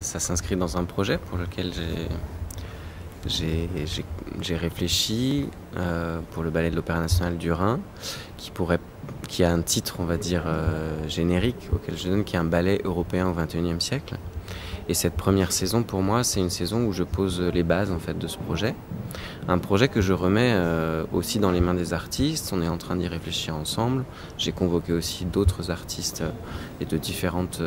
Ça s'inscrit dans un projet pour lequel j'ai réfléchi pour le Ballet de l'Opéra national du Rhin, qui a un titre, on va dire, générique auquel je donne, qui est un ballet européen au XXIe siècle. Et cette première saison, pour moi, c'est une saison où je pose les bases en fait de ce projet. Un projet que je remets aussi dans les mains des artistes. On est en train d'y réfléchir ensemble. J'ai convoqué aussi d'autres artistes et de différentes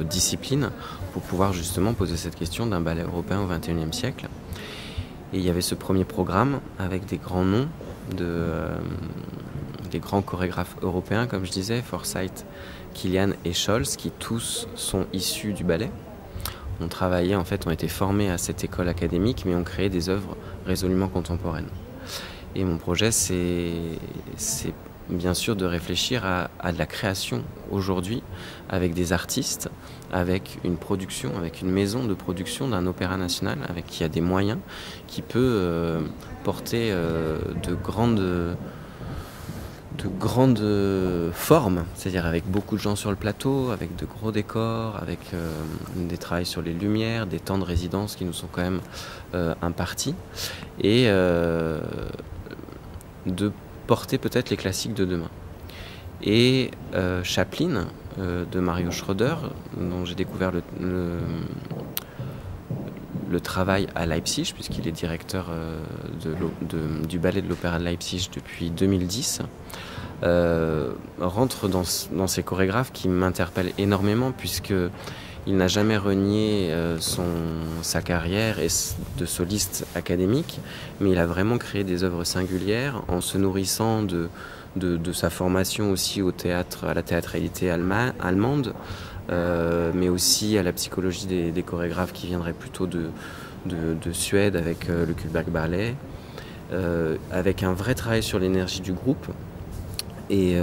disciplines pour pouvoir justement poser cette question d'un ballet européen au XXIe siècle. Et il y avait ce premier programme avec des grands noms, des grands chorégraphes européens, comme je disais, Forsyth, Kilian et Scholz, qui tous sont issus du ballet. Ont travaillé, en fait, ont été formés à cette école académique, mais ont créé des œuvres résolument contemporaines. Et mon projet, c'est bien sûr de réfléchir à de la création aujourd'hui avec des artistes, avec une production, avec une maison de production d'un opéra national avec qui a des moyens, qui peut porter de grandes formes, c'est-à-dire avec beaucoup de gens sur le plateau, avec de gros décors, avec des travails sur les lumières, des temps de résidence qui nous sont quand même impartis, et de porter peut-être les classiques de demain. Et Chaplin, de Mario Schröder, dont j'ai découvert le travail à Leipzig, puisqu'il est directeur du ballet de l'Opéra de Leipzig depuis 2010, rentre dans ces chorégraphes qui m'interpellent énormément, puisqu'il n'a jamais renié sa carrière de soliste académique, mais il a vraiment créé des œuvres singulières en se nourrissant de sa formation aussi à la théâtralité allemande, mais aussi à la psychologie des chorégraphes qui viendraient plutôt de Suède avec le Cullberg Ballet, avec un vrai travail sur l'énergie du groupe et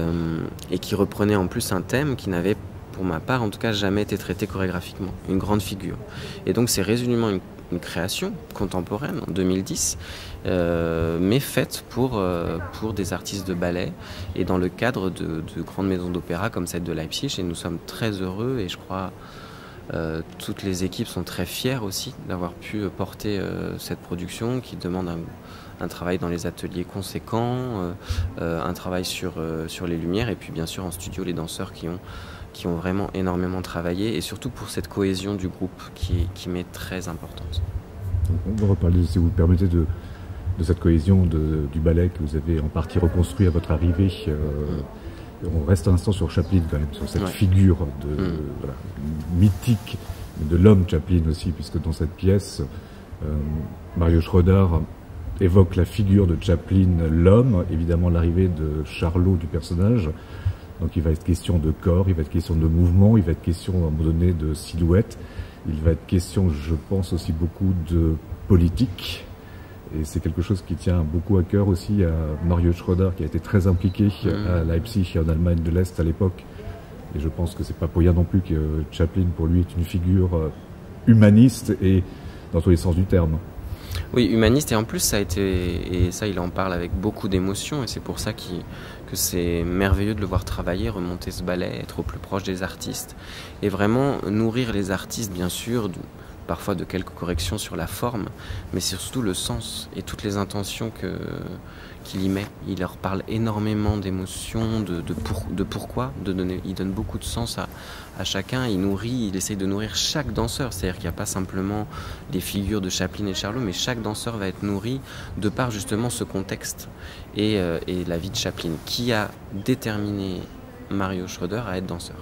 qui reprenait en plus un thème qui n'avait, pour ma part en tout cas, jamais été traité chorégraphiquement, une grande figure. Et donc c'est résolument une création contemporaine en 2010, mais faite pour des artistes de ballet et dans le cadre de grandes maisons d'opéra comme celle de Leipzig. Et nous sommes très heureux, et je crois toutes les équipes sont très fières aussi d'avoir pu porter cette production qui demande un travail dans les ateliers conséquent, un travail sur les lumières, et puis bien sûr en studio les danseurs qui ont vraiment énormément travaillé, et surtout pour cette cohésion du groupe qui m'est très importante. On va reparler, si vous le permettez, de cette cohésion du ballet que vous avez en partie reconstruit à votre arrivée. On reste un instant sur Chaplin quand même, sur cette figure mythique de l'homme Chaplin aussi, puisque dans cette pièce, Mario Schröder évoque la figure de Chaplin, l'homme, évidemment l'arrivée de Charlot, du personnage. Donc il va être question de corps, il va être question de mouvement, il va être question à un moment donné de silhouette, il va être question, je pense aussi beaucoup de politique. Et c'est quelque chose qui tient beaucoup à cœur aussi à Mario Schröder, qui a été très impliqué à Leipzig et en Allemagne de l'Est à l'époque. Et je pense que c'est pas pour rien non plus que Chaplin, pour lui, est une figure humaniste et dans tous les sens du terme. Oui, humaniste, et en plus ça a été, et ça il en parle avec beaucoup d'émotion, et c'est pour ça que c'est merveilleux de le voir travailler, remonter ce ballet, être au plus proche des artistes, et vraiment nourrir les artistes, bien sûr, parfois de quelques corrections sur la forme, mais surtout le sens et toutes les intentions qu'il y met. Il leur parle énormément d'émotions, de pourquoi, il donne beaucoup de sens à chacun, il essaye de nourrir chaque danseur, c'est-à-dire qu'il n'y a pas simplement les figures de Chaplin et Charlot, mais chaque danseur va être nourri de par justement ce contexte et la vie de Chaplin, qui a déterminé Mario Schröder à être danseur.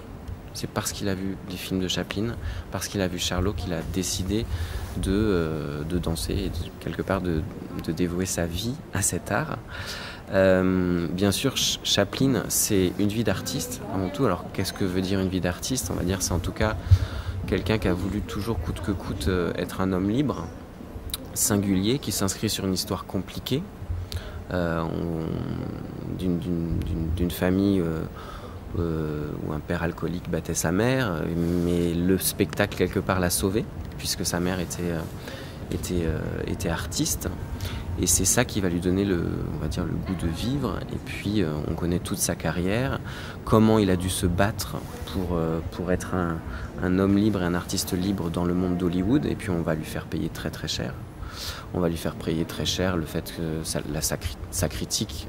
C'est parce qu'il a vu les films de Chaplin, parce qu'il a vu Charlot, qu'il a décidé de danser et quelque part de dévouer sa vie à cet art. Bien sûr, Chaplin, c'est une vie d'artiste avant tout. Alors, qu'est-ce que veut dire une vie d'artiste? On va dire, c'est en tout cas quelqu'un qui a voulu toujours, coûte que coûte, être un homme libre, singulier, qui s'inscrit sur une histoire compliquée, d'une famille où un père alcoolique battait sa mère, mais le spectacle quelque part l'a sauvé, puisque sa mère était artiste. Et c'est ça qui va lui donner on va dire, le goût de vivre. Et puis, on connaît toute sa carrière, comment il a dû se battre pour être un homme libre et un artiste libre dans le monde d'Hollywood. Et puis, on va lui faire payer très très cher. On va lui faire payer très cher le fait que sa critique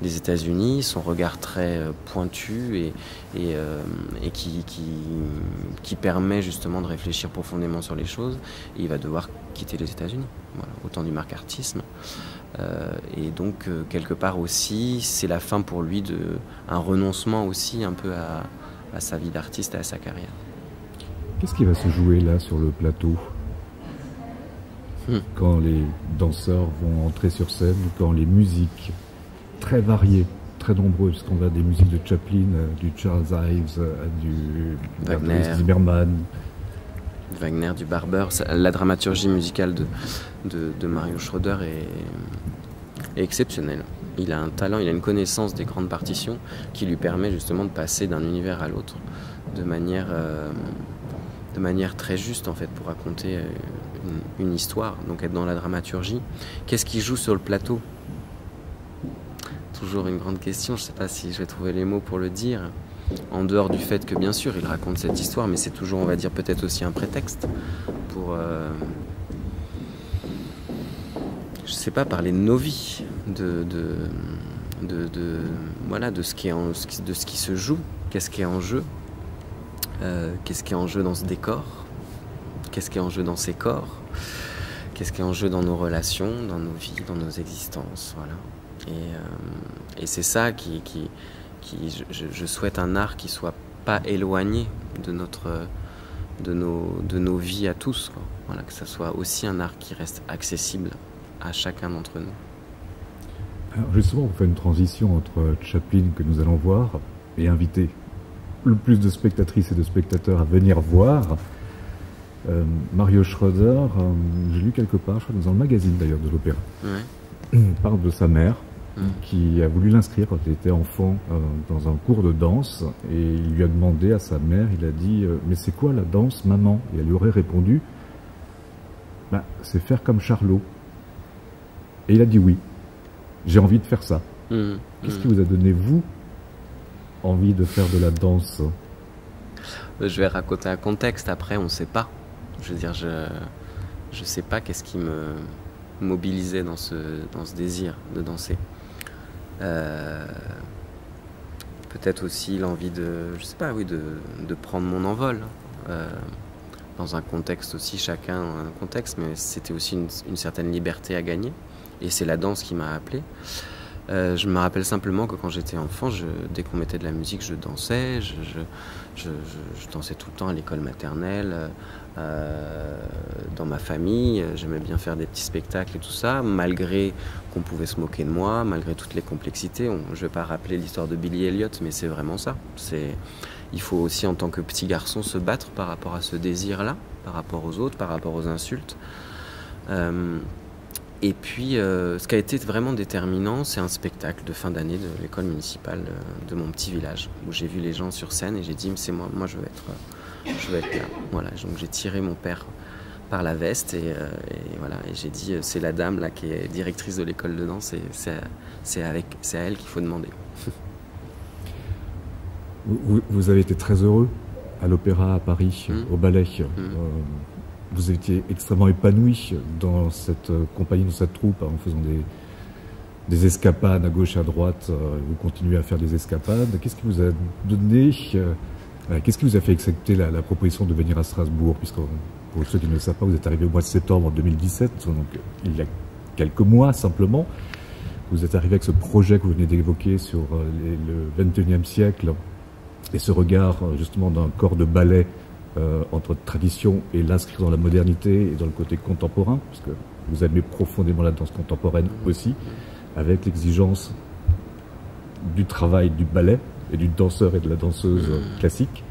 des États-Unis, son regard très pointu et qui permet justement de réfléchir profondément sur les choses. Et il va devoir quitter les États-Unis. Voilà, autant du macartisme. Et donc, quelque part aussi, c'est la fin pour lui un renoncement aussi un peu à sa vie d'artiste et à sa carrière. Qu'est-ce qui va se jouer là sur le plateau ? Quand les danseurs vont entrer sur scène, quand les musiques très variées, très nombreuses, qu'on va des musiques de Chaplin, du Charles Ives, du Zimmerman, Wagner, du Barber, la dramaturgie musicale de Mario Schroeder est exceptionnelle. Il a un talent, il a une connaissance des grandes partitions qui lui permet justement de passer d'un univers à l'autre de manière très juste en fait pour raconter une histoire, donc être dans la dramaturgie. Qu'est-ce qui joue sur le plateau ? Toujours une grande question, je ne sais pas si je vais trouver les mots pour le dire, en dehors du fait que bien sûr il raconte cette histoire, mais c'est toujours, on va dire, peut-être aussi un prétexte pour, je ne sais pas, parler de nos vies, voilà, de ce qui se joue, qu'est-ce qui est en jeu, qu'est-ce qui est en jeu dans ce décor, qu'est-ce qui est en jeu dans ces corps, qu'est-ce qui est en jeu dans nos relations, dans nos vies, dans nos existences, voilà. Et c'est ça je souhaite un art qui soit pas éloigné de nos vies à tous, quoi. Voilà, que ça soit aussi un art qui reste accessible à chacun d'entre nous. Alors justement, on fait une transition entre Chaplin que nous allons voir et inviter le plus de spectatrices et de spectateurs à venir voir Mario Schroeder. J'ai lu quelque part, je crois dans le magazine d'ailleurs de l'opéra, parle de sa mère qui a voulu l'inscrire quand il était enfant dans un cours de danse, et il lui a demandé à sa mère, il a dit mais c'est quoi la danse, maman? Et elle lui aurait répondu c'est faire comme Charlot. Et il a dit oui, j'ai envie de faire ça. Qu'est-ce qui vous a donné, vous, envie de faire de la danse? Je vais raconter un contexte, après on ne sait pas. Je veux dire, je sais pas qu'est-ce qui me mobilisait dans ce désir de danser. Peut-être aussi l'envie de prendre mon envol. Dans un contexte aussi, chacun a un contexte, mais c'était aussi une certaine liberté à gagner. Et c'est la danse qui m'a appelé. Je me rappelle simplement que quand j'étais enfant, dès qu'on mettait de la musique, je dansais. Je dansais tout le temps à l'école maternelle, dans ma famille. J'aimais bien faire des petits spectacles et tout ça, malgré qu'on pouvait se moquer de moi, malgré toutes les complexités. Je ne vais pas rappeler l'histoire de Billy Elliot, mais c'est vraiment ça. Il faut aussi, en tant que petit garçon, se battre par rapport à ce désir-là, par rapport aux autres, par rapport aux insultes. Et puis, ce qui a été vraiment déterminant, c'est un spectacle de fin d'année de l'école municipale de mon petit village, où j'ai vu les gens sur scène et j'ai dit, c'est moi je veux être là. Voilà, donc j'ai tiré mon père par la veste et voilà, et j'ai dit, c'est la dame là qui est directrice de l'école de danse et c'est à elle qu'il faut demander. Vous avez été très heureux à l'opéra à Paris, au ballet. Vous étiez extrêmement épanoui dans cette compagnie, dans cette troupe, en faisant des escapades à gauche, à droite. Vous continuez à faire des escapades. Qu'est-ce qui vous a donné, qu'est-ce qui vous a fait accepter la proposition de venir à Strasbourg? Puisque, pour ceux qui ne le savent pas, vous êtes arrivé au mois de septembre 2017, donc il y a quelques mois simplement. Vous êtes arrivé avec ce projet que vous venez d'évoquer sur le 21e siècle et ce regard justement d'un corps de ballet entre tradition et l'inscrire dans la modernité et dans le côté contemporain, parce que vous aimez profondément la danse contemporaine aussi, avec l'exigence du travail du ballet et du danseur et de la danseuse classique.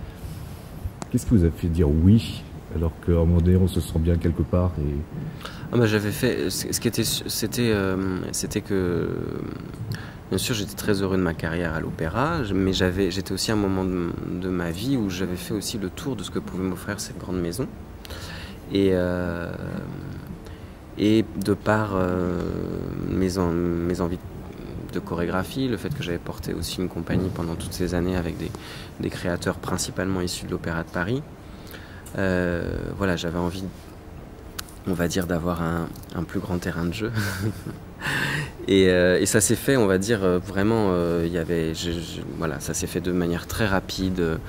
Qu'est-ce qui vous a fait dire oui, alors qu'à un moment donné on se sent bien quelque part j'avais fait, c'était que, bien sûr j'étais très heureux de ma carrière à l'opéra, mais j'étais aussi à un moment de ma vie où j'avais fait aussi le tour de ce que pouvait m'offrir cette grande maison. Et de par mes envies de chorégraphie, le fait que j'avais porté aussi une compagnie pendant toutes ces années avec des créateurs principalement issus de l'Opéra de Paris, voilà, j'avais envie, on va dire, d'avoir un plus grand terrain de jeu. Et ça s'est fait, on va dire, vraiment, voilà, ça s'est fait de manière très rapide.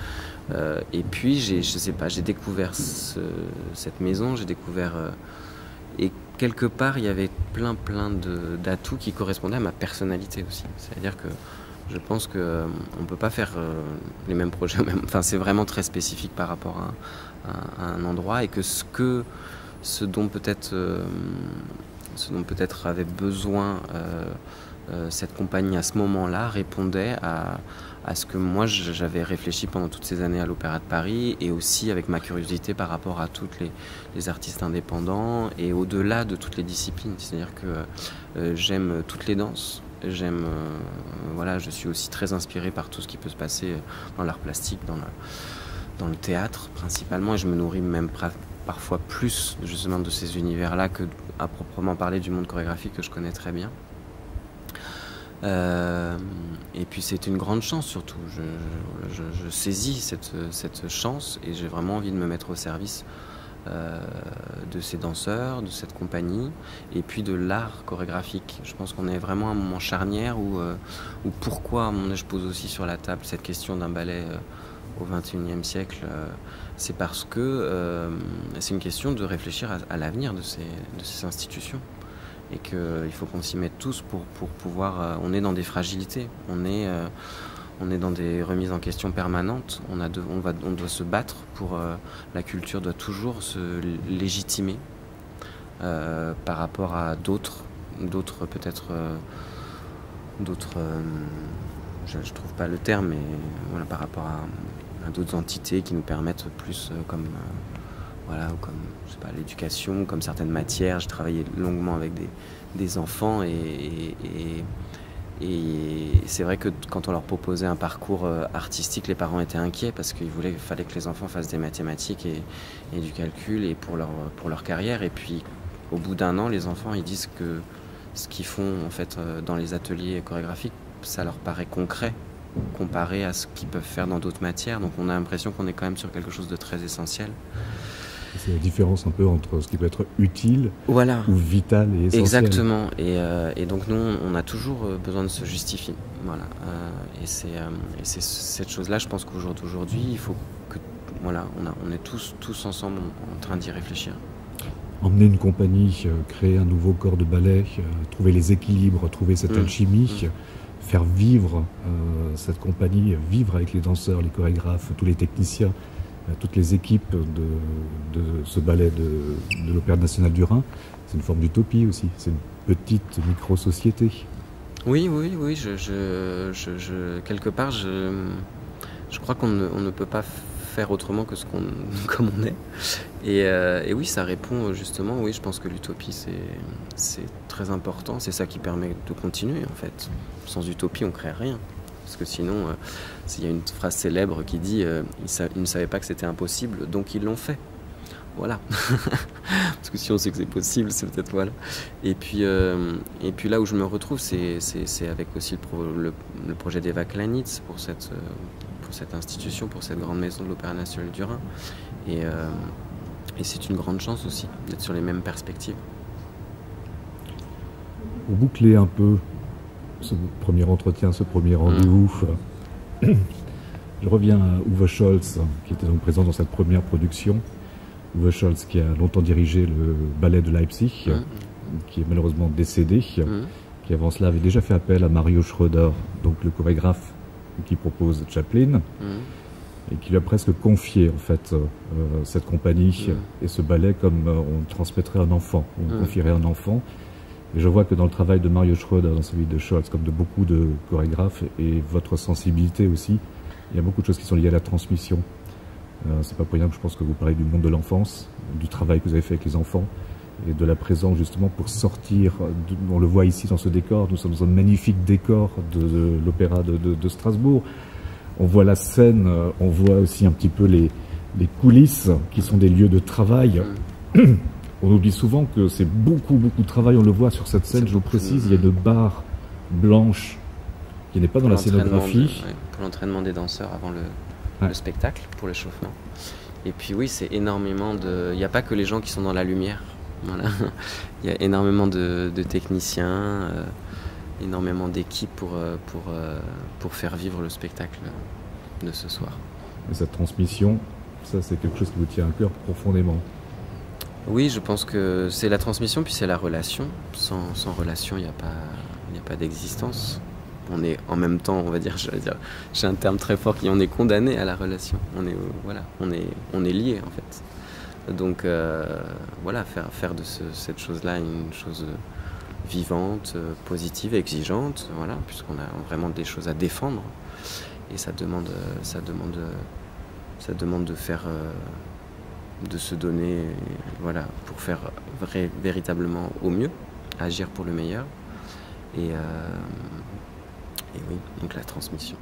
Et puis, je sais pas, j'ai découvert cette maison, j'ai découvert... et quelque part, il y avait plein d'atouts qui correspondaient à ma personnalité aussi. C'est-à-dire que je pense qu'on ne peut pas faire les mêmes projets. Enfin, c'est vraiment très spécifique par rapport à un endroit, et que ce dont peut-être avait besoin cette compagnie à ce moment-là répondait à ce que moi j'avais réfléchi pendant toutes ces années à l'Opéra de Paris, et aussi avec ma curiosité par rapport à toutes les artistes indépendants et au-delà de toutes les disciplines. C'est-à-dire que j'aime toutes les danses, voilà, je suis aussi très inspiré par tout ce qui peut se passer dans l'art plastique, dans le théâtre principalement, et je me nourris même parfois plus justement de ces univers-là que à proprement parler du monde chorégraphique que je connais très bien. Et puis c'est une grande chance surtout. Je saisis cette chance, et j'ai vraiment envie de me mettre au service de ces danseurs, de cette compagnie, et puis de l'art chorégraphique. Je pense qu'on est vraiment à un moment charnière où pourquoi, à mon avis, je pose aussi sur la table cette question d'un ballet au XXIe siècle, c'est parce que c'est une question de réfléchir à l'avenir de ces institutions. Et qu'il faut qu'on s'y mette tous pour pouvoir... on est dans des fragilités, on est dans des remises en question permanentes, on doit se battre pour... la culture doit toujours se légitimer par rapport à d'autres peut-être... je trouve pas le terme, mais voilà, par rapport à d'autres entités qui nous permettent plus comme... voilà, ou comme, je sais pas, l'éducation, comme certaines matières. J'ai travaillé longuement avec des enfants, et c'est vrai que quand on leur proposait un parcours artistique, les parents étaient inquiets parce qu'il fallait que les enfants fassent des mathématiques et du calcul et pour leur carrière. Et puis au bout d'un an, les enfants ils disent que ce qu'ils font en fait dans les ateliers chorégraphiques, ça leur paraît concret comparé à ce qu'ils peuvent faire dans d'autres matières. Donc on a l'impression qu'on est quand même sur quelque chose de très essentiel. C'est la différence un peu entre ce qui peut être utile, voilà, ou vital et essentiel. Exactement. Et donc nous, on a toujours besoin de se justifier. Voilà. Et c'est cette chose-là, je pense qu'aujourd'hui, il faut que... Voilà, on est tous ensemble en train d'y réfléchir. Emmener une compagnie, créer un nouveau corps de ballet, trouver les équilibres, trouver cette alchimie, faire vivre cette compagnie, vivre avec les danseurs, les chorégraphes, tous les techniciens, toutes les équipes de ce ballet de l'Opéra national du Rhin, c'est une forme d'utopie aussi. C'est une petite micro-société. Oui. Quelque part, je crois qu'on ne peut pas faire autrement que comme on est. Et oui, ça répond justement. Oui, je pense que l'utopie, c'est très important. C'est ça qui permet de continuer, en fait. Sans utopie, on ne crée rien. Parce que sinon, il y a une phrase célèbre qui dit ils ne savaient pas que c'était impossible, donc ils l'ont fait. Voilà. Parce que si on sait que c'est possible, c'est peut-être voilà. Et puis là où je me retrouve, c'est avec aussi le projet d'Eva Klanitz pour cette institution, pour cette grande maison de l'Opéra national du Rhin. Et c'est une grande chance aussi d'être sur les mêmes perspectives. Pour boucler un peu ce premier entretien, ce premier rendez-vous, je reviens à Uwe Scholz, qui était donc présent dans cette première production. Uwe Scholz, qui a longtemps dirigé le ballet de Leipzig, qui est malheureusement décédé, qui avant cela avait déjà fait appel à Mario Schröder, donc le chorégraphe qui propose Chaplin, et qui lui a presque confié en fait cette compagnie et ce ballet comme on transmettrait un enfant, on confierait un enfant. Et je vois que dans le travail de Mario Schröder, dans celui de Scholz, comme de beaucoup de chorégraphes, et votre sensibilité aussi, il y a beaucoup de choses qui sont liées à la transmission. C'est pas pour rien que je pense que vous parlez du monde de l'enfance, du travail que vous avez fait avec les enfants, et de la présence justement pour sortir, on le voit ici dans ce décor, nous sommes dans un magnifique décor de l'opéra de Strasbourg. On voit la scène, on voit aussi un petit peu les coulisses qui sont des lieux de travail. On oublie souvent que c'est beaucoup de travail, on le voit sur cette scène, je vous précise, il y a une barre blanche qui n'est pas dans la scénographie. Pour l'entraînement des danseurs avant le spectacle, pour l'échauffement. Et puis oui, c'est énormément de... Il n'y a pas que les gens qui sont dans la lumière. Voilà. Il y a énormément de techniciens, énormément d'équipes pour faire vivre le spectacle de ce soir. Et cette transmission, ça c'est quelque chose qui vous tient à cœur profondément. Oui, je pense que c'est la transmission, puis c'est la relation. Sans relation, il n'y a pas d'existence. On est en même temps, on va dire, j'ai un terme très fort qui on est condamné à la relation. On est liés en fait. Donc voilà, faire de cette chose-là une chose vivante, positive, exigeante, voilà, puisqu'on a vraiment des choses à défendre. Et ça demande de faire, de se donner, voilà, pour faire véritablement au mieux, agir pour le meilleur. Et oui, donc la transmission.